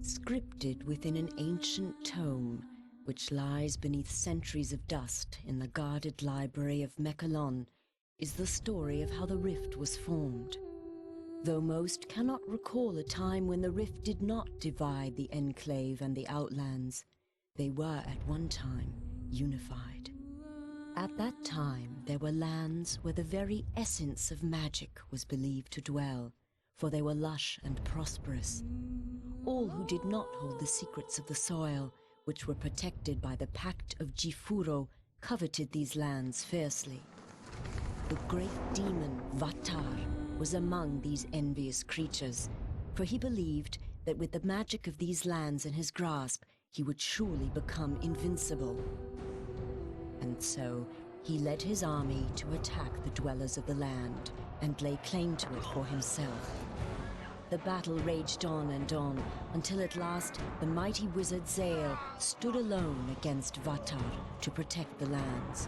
Scripted within an ancient tome, which lies beneath centuries of dust in the guarded library of Mekalon, is the story of how the rift was formed. Though most cannot recall a time when the rift did not divide the Enclave and the Outlands, they were at one time unified. At that time, there were lands where the very essence of magic was believed to dwell, for they were lush and prosperous. All who did not hold the secrets of the soil, which were protected by the Pact of Jifuro, coveted these lands fiercely. The great demon Vatar was among these envious creatures, for he believed that with the magic of these lands in his grasp, he would surely become invincible. And so, he led his army to attack the dwellers of the land and lay claim to it for himself. The battle raged on and on, until at last the mighty wizard Zale stood alone against Vatar to protect the lands.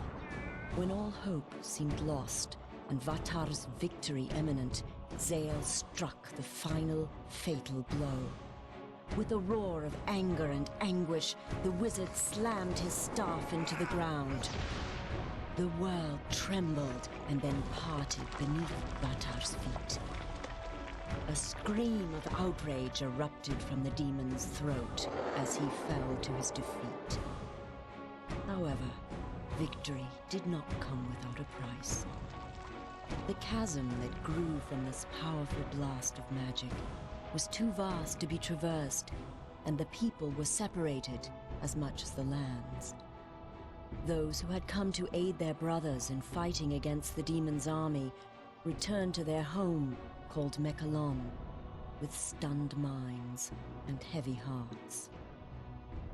When all hope seemed lost and Vatar's victory imminent, Zale struck the final fatal blow. With a roar of anger and anguish, the wizard slammed his staff into the ground. The world trembled and then parted beneath Vatar's feet. A scream of outrage erupted from the demon's throat as he fell to his defeat. However, victory did not come without a price. The chasm that grew from this powerful blast of magic was too vast to be traversed, and the people were separated as much as the lands. Those who had come to aid their brothers in fighting against the demon's army returned to their home, called Mekalon, with stunned minds and heavy hearts.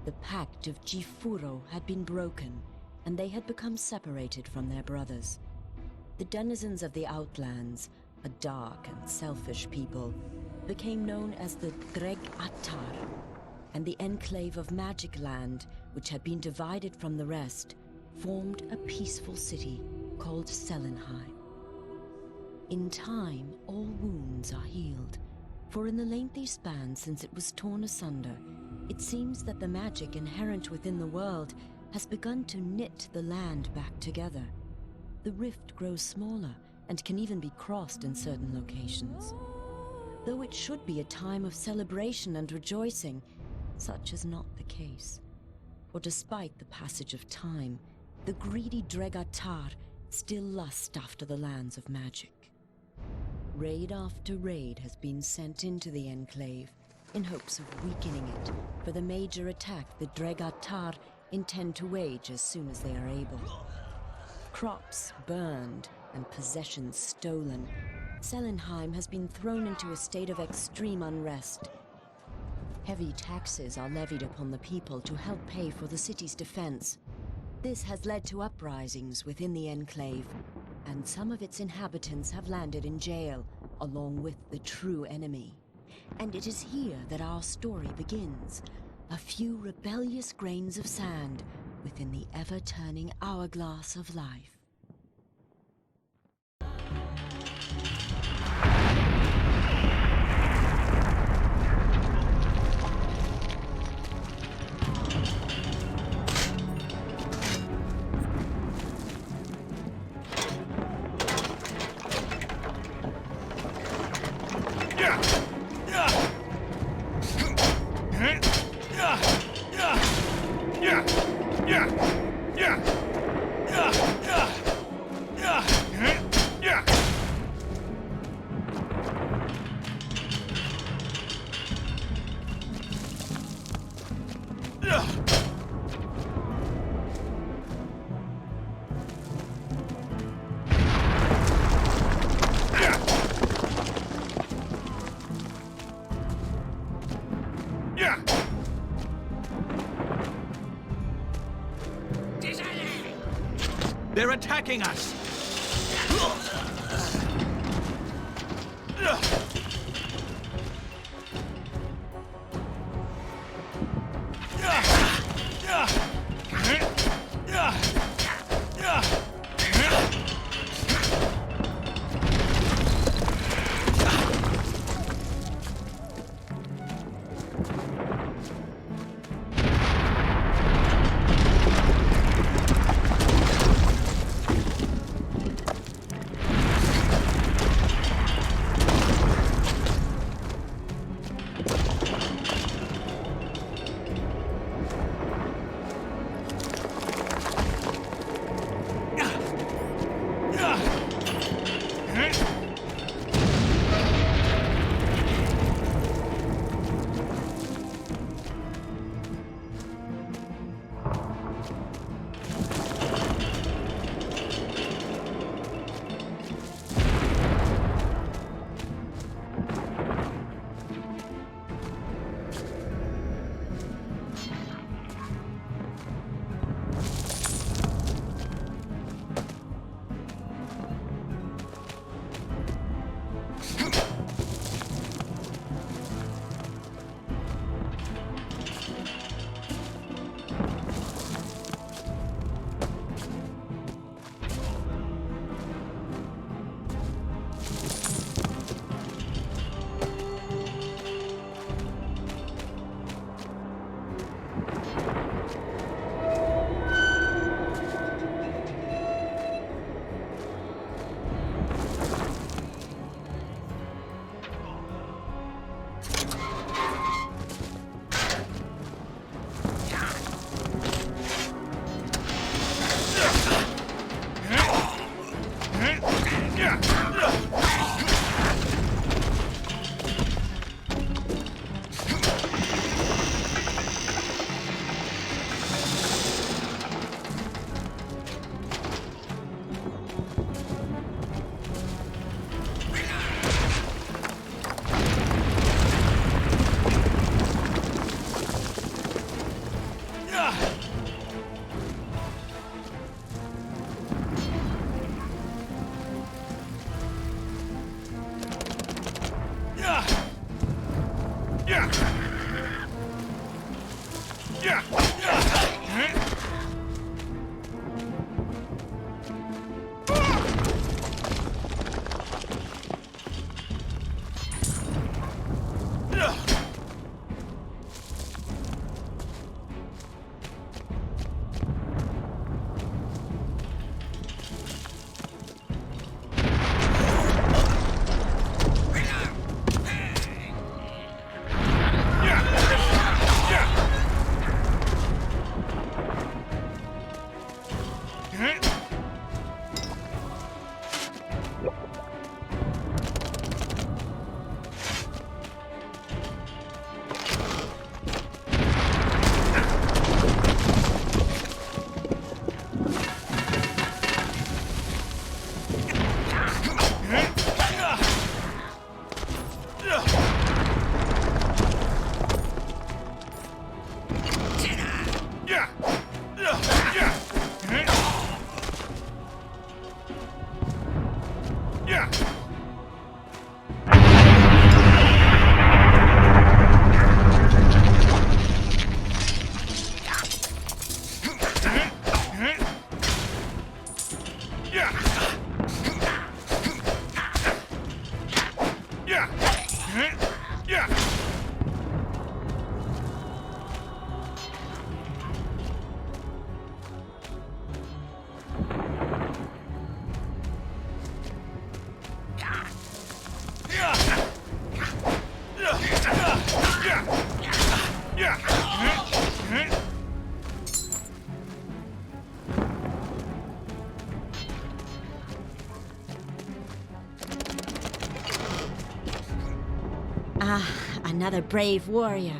The Pact of Jifuro had been broken, and they had become separated from their brothers. The denizens of the Outlands, a dark and selfish people, became known as the Dreg-Attar, and the Enclave of Magic Land, which had been divided from the rest, formed a peaceful city called Selenheim. In time, all wounds are healed, for in the lengthy span since it was torn asunder, it seems that the magic inherent within the world has begun to knit the land back together. The rift grows smaller and can even be crossed in certain locations. Though it should be a time of celebration and rejoicing, such is not the case. For despite the passage of time, the greedy Dreg-Attar still lust after the lands of magic. Raid after raid has been sent into the Enclave in hopes of weakening it for the major attack the Dreg-Attar intend to wage as soon as they are able. Crops burned and possessions stolen, Selenheim has been thrown into a state of extreme unrest. Heavy taxes are levied upon the people to help pay for the city's defense. This has led to uprisings within the Enclave, and some of its inhabitants have landed in jail, along with the true enemy. And it is here that our story begins. A few rebellious grains of sand within the ever-turning hourglass of life. They're attacking us! Ah, another brave warrior.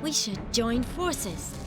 We should join forces.